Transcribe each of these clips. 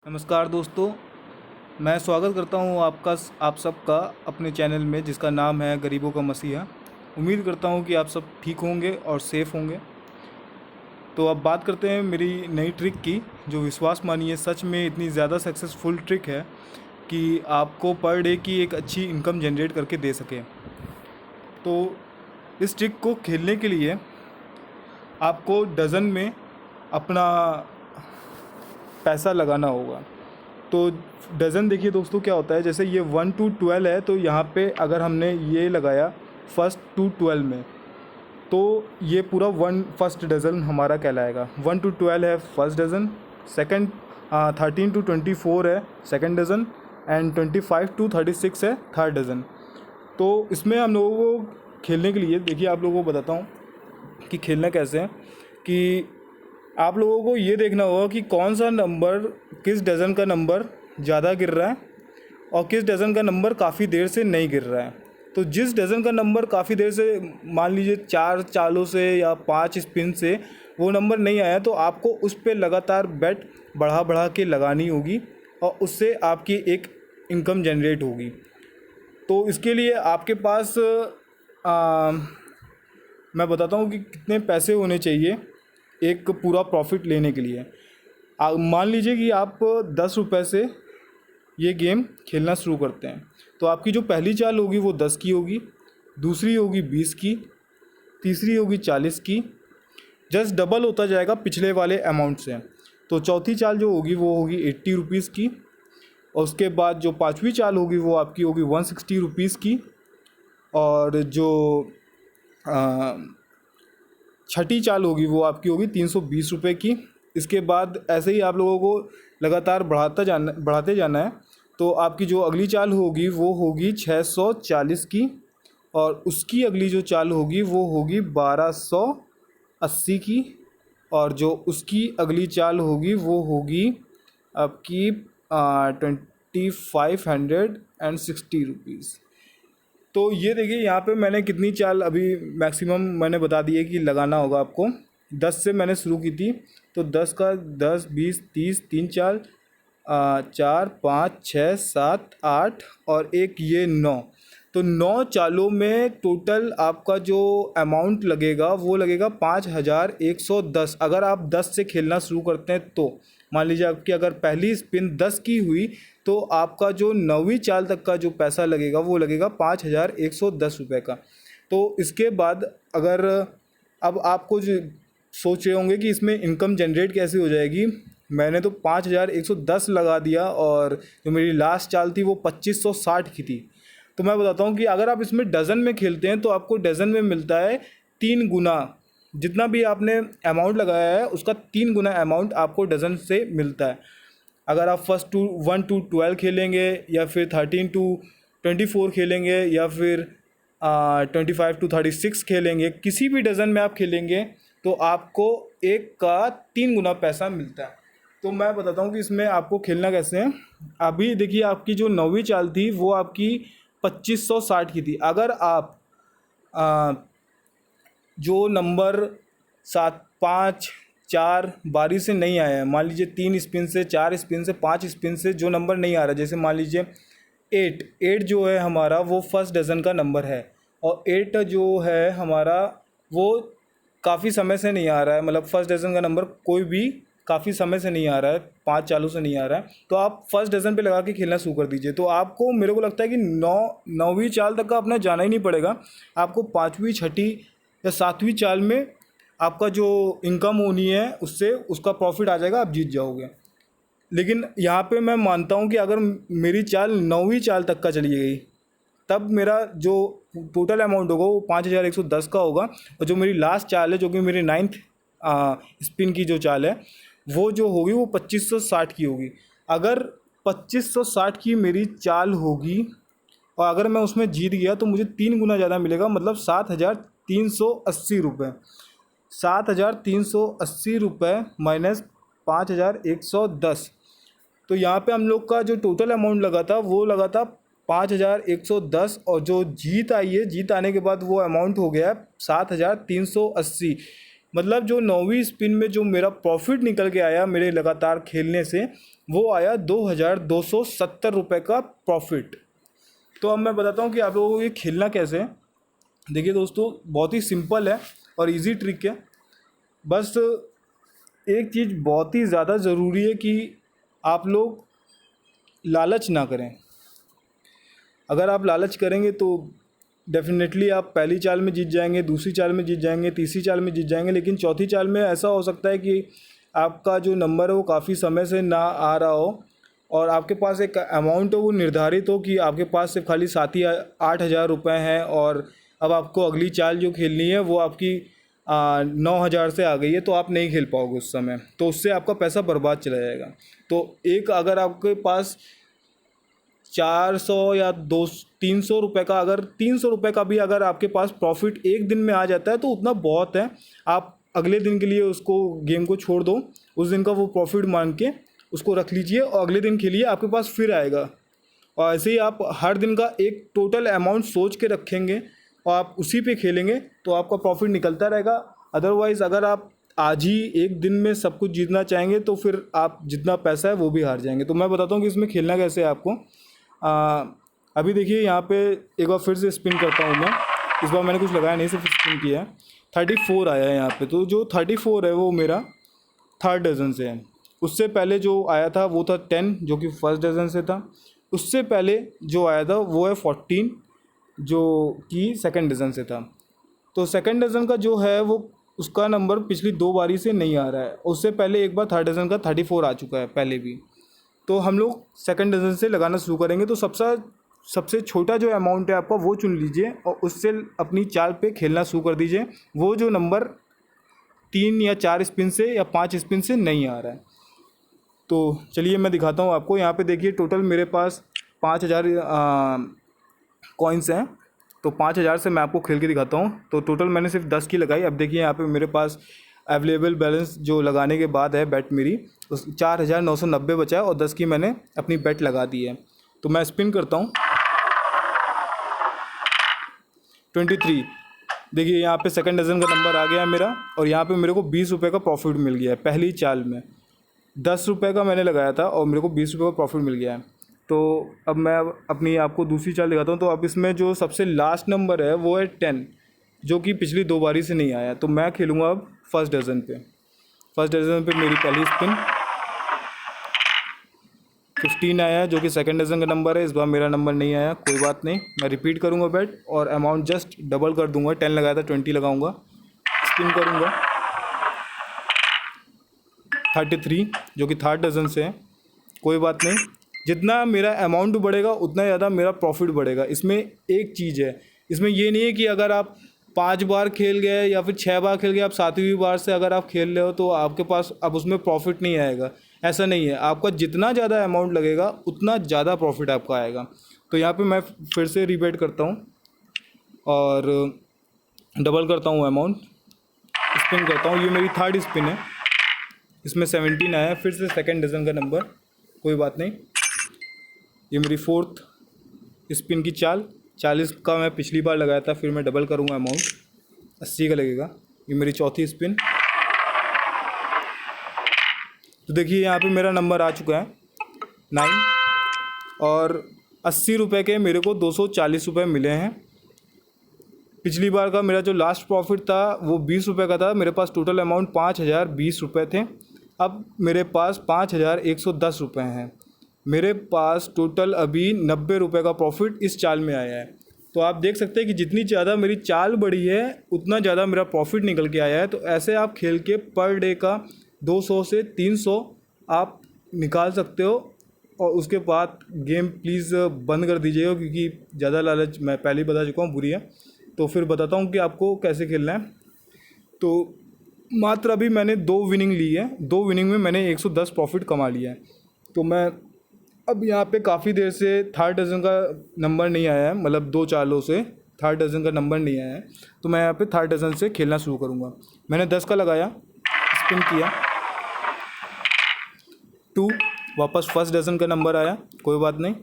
नमस्कार दोस्तों, मैं स्वागत करता हूँ आप सबका अपने चैनल में जिसका नाम है गरीबों का मसीहा। उम्मीद करता हूँ कि आप सब ठीक होंगे और सेफ़ होंगे। तो अब बात करते हैं मेरी नई ट्रिक की, जो विश्वास मानिए सच में इतनी ज़्यादा सक्सेसफुल ट्रिक है कि आपको पर डे की एक अच्छी इनकम जनरेट करके दे सके। तो इस ट्रिक को खेलने के लिए आपको डज़न में अपना पैसा लगाना होगा। तो डज़न देखिए दोस्तों क्या होता है, जैसे ये 1 to 12 है, तो यहाँ पे अगर हमने ये लगाया फर्स्ट टू 12 में, तो ये पूरा फर्स्ट डज़न हमारा कहलाएगा। 1 to 12 है फर्स्ट डज़न, सेकंड 13 to 24 है सेकंड डज़न, एंड 25 to 36 है थर्ड डज़न। तो इसमें हम लोगों को खेलने के लिए देखिए आप लोगों को बताता हूँ कि खेलना कैसे है। कि आप लोगों को ये देखना होगा कि कौन सा नंबर, किस डज़न का नंबर ज़्यादा गिर रहा है और किस डज़न का नंबर काफ़ी देर से नहीं गिर रहा है। तो जिस डज़न का नंबर काफ़ी देर से, मान लीजिए 4 चालों से या 5 स्पिन से वो नंबर नहीं आया, तो आपको उस पर लगातार बेट बढ़ा बढ़ा के लगानी होगी और उससे आपकी एक इनकम जनरेट होगी। तो इसके लिए आपके पास मैं बताता हूँ कि कितने पैसे होने चाहिए एक पूरा प्रॉफिट लेने के लिए। मान लीजिए कि आप 10 रुपये से ये गेम खेलना शुरू करते हैं, तो आपकी जो पहली चाल होगी वो 10 की होगी, दूसरी होगी 20 की, तीसरी होगी 40 की, जस्ट डबल होता जाएगा पिछले वाले अमाउंट से। तो चौथी चाल जो होगी वो होगी 80 रुपीज़ की, और उसके बाद जो पाँचवीं चाल होगी वो आपकी होगी 160 रुपीज़ की, और जो छठी चाल होगी वो आपकी होगी 320 रुपये की। इसके बाद ऐसे ही आप लोगों को लगातार बढ़ाते जाना है। तो आपकी जो अगली चाल होगी वो होगी 640 की, और उसकी अगली जो चाल होगी वो होगी 1280 की, और जो उसकी अगली चाल होगी वो होगी आपकी 2560 रुपीज़। तो ये देखिए यहाँ पे मैंने कितनी चाल अभी मैक्सिमम मैंने बता दी है कि लगाना होगा आपको। 10 से मैंने शुरू की थी, तो 10 का 10 20 30 तीन चाल, 4 5 6 7 8 और एक ये 9। तो 9 चालों में टोटल आपका जो अमाउंट लगेगा वो लगेगा 5110। अगर आप 10 से खेलना शुरू करते हैं तो मान लीजिए आपकी अगर पहली स्पिन 10 की हुई, तो आपका जो 9वीं चाल तक का जो पैसा लगेगा वो लगेगा 5110 रुपये का। तो इसके बाद अगर अब आपको जो सोच रहे होंगे कि इसमें इनकम जनरेट कैसे हो जाएगी, मैंने तो 5110 लगा दिया और जो मेरी लास्ट चाल थी वो 2560 की थी। तो मैं बताता हूँ कि अगर आप इसमें डज़न में खेलते हैं तो आपको डज़न में मिलता है 3 गुना, जितना भी आपने अमाउंट लगाया है उसका 3 गुना अमाउंट आपको डज़न से मिलता है। अगर आप फर्स्ट 1 to 12 खेलेंगे, या फिर 13 to 24 खेलेंगे, या फिर 25 to 36 खेलेंगे, किसी भी डज़न में आप खेलेंगे तो आपको एक का 3 गुना पैसा मिलता है। तो मैं बताता हूँ कि इसमें आपको खेलना कैसे है। अभी देखिए आपकी जो 9वीं चाल थी वो आपकी 2560 की थी। अगर आप जो नंबर 7 5 4 बारी से नहीं आया है, मान लीजिए 3 स्पिन से, 4 स्पिन से, 5 स्पिन से जो नंबर नहीं आ रहा, जैसे मान लीजिए 8 जो है हमारा वो फर्स्ट डज़न का नंबर है, और 8 जो है हमारा वो काफ़ी समय से नहीं आ रहा है, मतलब फर्स्ट डज़न का नंबर कोई भी काफ़ी समय से नहीं आ रहा है, 5 चालों से नहीं आ रहा है, तो आप फर्स्ट डज़न पे लगा के खेलना शुरू कर दीजिए। तो आपको, मेरे को लगता है कि 9वीं चाल तक का अपना जाना ही नहीं पड़ेगा। आपको 5वीं 6ठी या 7वीं चाल में आपका जो इनकम होनी है उससे उसका प्रॉफिट आ जाएगा, आप जीत जाओगे। लेकिन यहाँ पे मैं मानता हूँ कि अगर मेरी चाल 9वीं चाल तक का चली गई, तब मेरा जो टोटल अमाउंट होगा वो 5110 का होगा, और जो मेरी लास्ट चाल है, जो कि मेरी 9th स्पिन की जो चाल है, वो जो होगी वो 2560 की होगी। अगर 2560 की मेरी चाल होगी और अगर मैं उसमें जीत गया तो मुझे 3 गुना ज़्यादा मिलेगा, मतलब 7380 रुपये। 7380 रुपये माइनस 5110। तो यहाँ पे हम लोग का जो टोटल अमाउंट लगा था वो लगा था 5110, और जो जीत आई है, जीत आने के बाद वो अमाउंट हो गया 7380। मतलब जो 9वीं स्पिन में जो मेरा प्रॉफिट निकल के आया मेरे लगातार खेलने से, वो आया 2270 रुपये का प्रॉफिट। तो अब मैं बताता हूँ कि आप लोगों को ये खेलना कैसे है। देखिए दोस्तों, बहुत ही सिंपल है और इजी ट्रिक है। बस एक चीज़ बहुत ही ज़्यादा ज़रूरी है कि आप लोग लालच ना करें। अगर आप लालच करेंगे तो डेफिनेटली आप पहली चाल में जीत जाएंगे, दूसरी चाल में जीत जाएंगे, तीसरी चाल में जीत जाएंगे, लेकिन चौथी चाल में ऐसा हो सकता है कि आपका जो नंबर है वो काफ़ी समय से ना आ रहा हो और आपके पास एक अमाउंट हो वो निर्धारित हो कि आपके पास सिर्फ खाली 7 ही 8 हज़ार रुपये हैं और अब आपको अगली चाल जो खेलनी है वो आपकी 9 हज़ार से आ गई है, तो आप नहीं खेल पाओगे उस समय, तो उससे आपका पैसा बर्बाद चला जाएगा। तो एक अगर आपके पास 400 या 300 रुपये का, अगर 300 रुपये का भी अगर आपके पास प्रॉफिट एक दिन में आ जाता है तो उतना बहुत है। आप अगले दिन के लिए उसको गेम को छोड़ दो, उस दिन का वो प्रॉफिट मान के उसको रख लीजिए और अगले दिन खेलिए, आपके पास फिर आएगा। और ऐसे ही आप हर दिन का एक टोटल अमाउंट सोच के रखेंगे और आप उसी पे खेलेंगे तो आपका प्रॉफिट निकलता रहेगा। अदरवाइज़ अगर आप आज ही एक दिन में सब कुछ जीतना चाहेंगे तो फिर आप जितना पैसा है वो भी हार जाएंगे। तो मैं बताता हूँ कि इसमें खेलना कैसे है आपको। अभी देखिए यहाँ पे एक बार फिर से स्पिन करता हूँ मैं। इस बार मैंने कुछ लगाया नहीं, सिर्फ स्पिन किया है। 34 आया है यहाँ पे। तो जो 34 है वो मेरा थर्ड डजन से है। उससे पहले जो आया था वो था 10 जो कि फर्स्ट डजन से था। उससे पहले जो आया था वो है 14 जो कि सेकंड डजन से था। तो सेकंड डजन का जो है वो उसका नंबर पिछली 2 बारी से नहीं आ रहा है। उससे पहले एक बार थर्ड डजन का 34 आ चुका है पहले भी। तो हम लोग सेकंड डजन से लगाना शुरू करेंगे। तो सबसे छोटा जो अमाउंट है आपका वो चुन लीजिए और उससे अपनी चाल पे खेलना शुरू कर दीजिए। वो जो नंबर 3 या 4 स्पिन से या 5 स्पिन से नहीं आ रहा है। तो चलिए मैं दिखाता हूँ आपको। यहाँ पे देखिए टोटल मेरे पास 5000 कॉइन्स हैं। तो 5000 से मैं आपको खेल के दिखाता हूँ। तो टोटल मैंने सिर्फ 10 की लगाई। अब देखिए यहाँ पे मेरे पास अवेलेबल बैलेंस जो लगाने के बाद है बेट मेरी, उस 4990 बचा है और 10 की मैंने अपनी बेट लगा दी है। तो मैं स्पिन करता हूँ। 23। देखिए यहाँ पे सेकंड डजन का नंबर आ गया है मेरा और यहाँ पे मेरे को 20 रुपये का प्रॉफिट मिल गया है पहली चाल में। 10 रुपये का मैंने लगाया था और मेरे को 20 रुपये का प्रॉफिट मिल गया है। तो अब मैं अपनी आपको दूसरी चाल दिखाता हूँ। तो अब इसमें जो सबसे लास्ट नंबर है वो है 10 जो कि पिछली 2 बारी से नहीं आया। तो मैं खेलूँगा अब फर्स्ट डजन पे। फर्स्ट डजन पे मेरी पहली स्पिन 15 आया जो कि सेकंड डजन का नंबर है। इस बार मेरा नंबर नहीं आया, कोई बात नहीं। मैं रिपीट करूँगा बैट और अमाउंट जस्ट डबल कर दूँगा। 10 लगाया था 20 लगाऊँगा, स्पिन करूँगा। 33 जो कि थर्ड डजन से है, कोई बात नहीं। जितना मेरा अमाउंट बढ़ेगा उतना ज़्यादा मेरा प्रॉफिट बढ़ेगा। इसमें एक चीज़ है, इसमें ये नहीं है कि अगर आप 5 बार खेल गए या फिर 6 बार खेल गए, आप 7वीं बार से अगर आप खेल रहे हो तो आपके पास अब उसमें प्रॉफिट नहीं आएगा। ऐसा नहीं है, आपका जितना ज़्यादा अमाउंट लगेगा उतना ज़्यादा प्रॉफिट आपका आएगा। तो यहाँ पे मैं फिर से रिबेट करता हूँ और डबल करता हूँ अमाउंट, स्पिन करता हूँ। ये मेरी थर्ड स्पिन है, इसमें 17 आया, फिर से सेकंड डजन का नंबर, कोई बात नहीं। ये मेरी फोर्थ स्पिन की चाल, 40 का मैं पिछली बार लगाया था, फिर मैं डबल करूँगा अमाउंट, 80 का लगेगा। ये मेरी चौथी स्पिन। तो देखिए यहाँ पे मेरा नंबर आ चुका है 9 और 80 रुपये के मेरे को 240 रुपये मिले हैं। पिछली बार का मेरा जो लास्ट प्रॉफिट था वो 20 रुपये का था। मेरे पास टोटल अमाउंट 5020 रुपये थे। अब मेरे पास 5110 रुपये हैं। मेरे पास टोटल अभी 90 रुपये का प्रॉफिट इस चाल में आया है। तो आप देख सकते हैं कि जितनी ज़्यादा मेरी चाल बढ़ी है उतना ज़्यादा मेरा प्रॉफिट निकल के आया है। तो ऐसे आप खेल के पर डे का 200 से 300 आप निकाल सकते हो। और उसके बाद गेम प्लीज़ बंद कर दीजिएगा क्योंकि ज़्यादा लालच मैं पहले ही बता चुका हूँ बुरी है। तो फिर बताता हूँ कि आपको कैसे खेलना है। तो मात्र अभी मैंने 2 विनिंग ली है, 2 विनिंग में मैंने 110 प्रॉफिट कमा लिया है। तो मैं अब यहाँ पे काफ़ी देर से थर्ड डजन का नंबर नहीं आया है, मतलब 2 चालों से थर्ड डजन का नंबर नहीं आया है। तो मैं यहाँ पे थर्ड डजन से खेलना शुरू करूँगा। मैंने 10 का लगाया, स्पिन किया, 2, वापस फर्स्ट डजन का नंबर आया, कोई बात नहीं।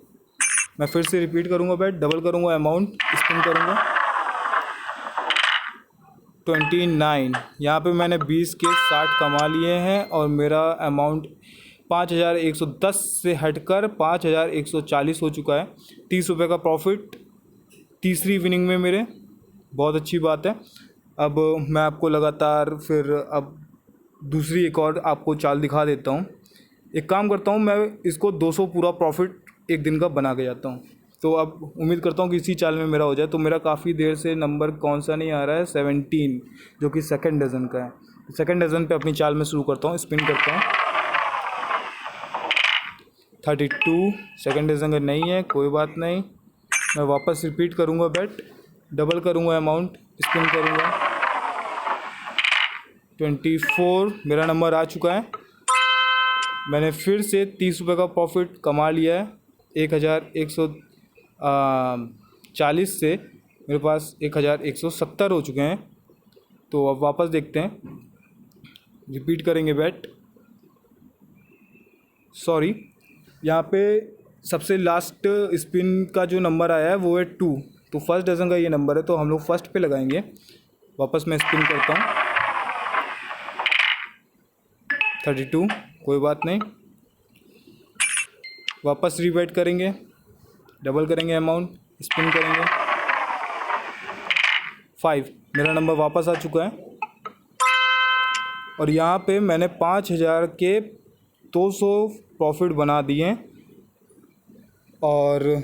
मैं फिर से रिपीट करूँगा बैट, डबल करूँगा अमाउंट, स्पिन करूँगा, 29। यहाँ पे मैंने 20 के 60 कमा लिए हैं और मेरा अमाउंट 5110 से हटकर 5140 हो चुका है। 30 रुपये का प्रॉफिट तीसरी विनिंग में मेरे, बहुत अच्छी बात है। अब मैं आपको लगातार फिर अब दूसरी एक और आपको चाल दिखा देता हूँ। एक काम करता हूँ, मैं इसको 200 पूरा प्रॉफिट एक दिन का बना के जाता हूँ। तो अब उम्मीद करता हूँ कि इसी चाल में मेरा हो जाए। तो मेरा काफ़ी देर से नंबर कौन सा नहीं आ रहा है, 17, जो कि सेकंड डजन का है। सेकंड डजन पे अपनी चाल में शुरू करता हूँ, स्पिन करता हूँ। 32 सेकंड डजन का नहीं है, कोई बात नहीं। मैं वापस रिपीट करूँगा बेट, डबल करूँगा अमाउंट, स्पिन करूँगा। 24 मेरा नंबर आ चुका है। मैंने फिर से 30 रुपये का प्रॉफिट कमा लिया है। 1140 से मेरे पास 1170 हो चुके हैं। तो अब वापस देखते हैं, रिपीट करेंगे बेट। सॉरी, यहाँ पे सबसे लास्ट स्पिन का जो नंबर आया है वो है 2। तो फर्स्ट डजन का ये नंबर है, तो हम लोग फर्स्ट पे लगाएंगे। वापस मैं स्पिन करता हूँ। 32, कोई बात नहीं। वापस रीबेट करेंगे, डबल करेंगे अमाउंट, स्पिन करेंगे। 5 मेरा नंबर वापस आ चुका है। और यहाँ पे मैंने 5000 के 200 प्रॉफिट बना दिए हैं। और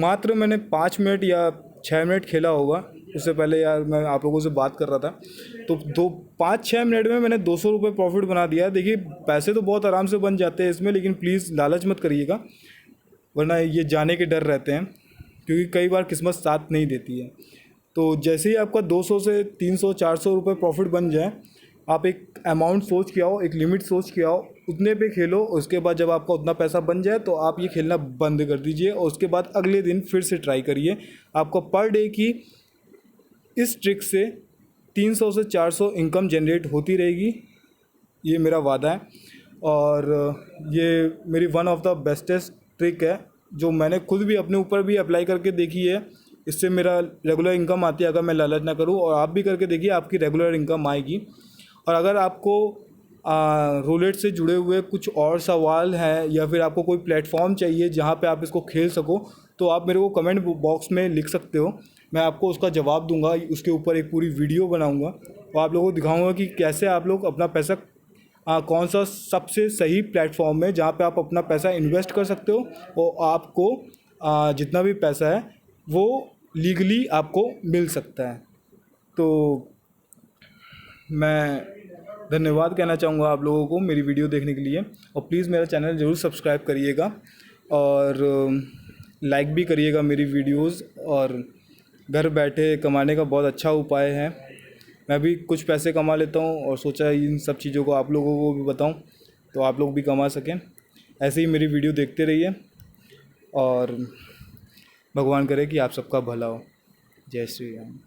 मात्र मैंने 5 मिनट या 6 मिनट खेला होगा। उससे पहले यार मैं आप लोगों से बात कर रहा था, तो 5-6 मिनट में मैंने 200 रुपये प्रॉफिट बना दिया। देखिए, पैसे तो बहुत आराम से बन जाते हैं इसमें, लेकिन प्लीज़ लालच मत करिएगा, वरना ये जाने के डर रहते हैं, क्योंकि कई बार किस्मत साथ नहीं देती है। तो जैसे ही आपका 200 से 300-400 रुपये प्रॉफिट बन जाए, आप एक अमाउंट सोच के आओ, एक लिमिट सोच के आओ, उतने पे खेलो। उसके बाद जब आपका उतना पैसा बन जाए तो आप ये खेलना बंद कर दीजिए, और उसके बाद अगले दिन फिर से ट्राई करिए। आपको पर डे की इस ट्रिक से 300 से 400 इनकम जनरेट होती रहेगी, ये मेरा वादा है। और ये मेरी one of the bestest trick है, जो मैंने खुद भी अपने ऊपर भी अप्लाई करके देखी है। इससे मेरा रेगुलर इनकम आती है, अगर मैं लालच ना करूँ। और आप भी करके देखिए, आपकी रेगुलर इनकम आएगी। और अगर आपको रूलेट से जुड़े हुए कुछ और सवाल हैं, या फिर आपको कोई प्लेटफॉर्म चाहिए जहाँ पे आप इसको खेल सको, तो आप मेरे को कमेंट बॉक्स में लिख सकते हो। मैं आपको उसका जवाब दूंगा, उसके ऊपर एक पूरी वीडियो बनाऊंगा और आप लोगों को दिखाऊंगा कि कैसे आप लोग अपना पैसा कौन सा सबसे सही प्लेटफॉर्म है जहाँ पे आप अपना पैसा इन्वेस्ट कर सकते हो, और आपको जितना भी पैसा है वो लीगली आपको मिल सकता है। तो मैं धन्यवाद कहना चाहूँगा आप लोगों को मेरी वीडियो देखने के लिए। और प्लीज़ मेरा चैनल ज़रूर सब्सक्राइब करिएगा और लाइक भी करिएगा मेरी वीडियोस। और घर बैठे कमाने का बहुत अच्छा उपाय है। मैं भी कुछ पैसे कमा लेता हूँ और सोचा इन सब चीज़ों को आप लोगों को भी बताऊँ, तो आप लोग भी कमा सकें। ऐसे ही मेरी वीडियो देखते रहिए और भगवान करे कि आप सबका भला हो। जय श्री राम।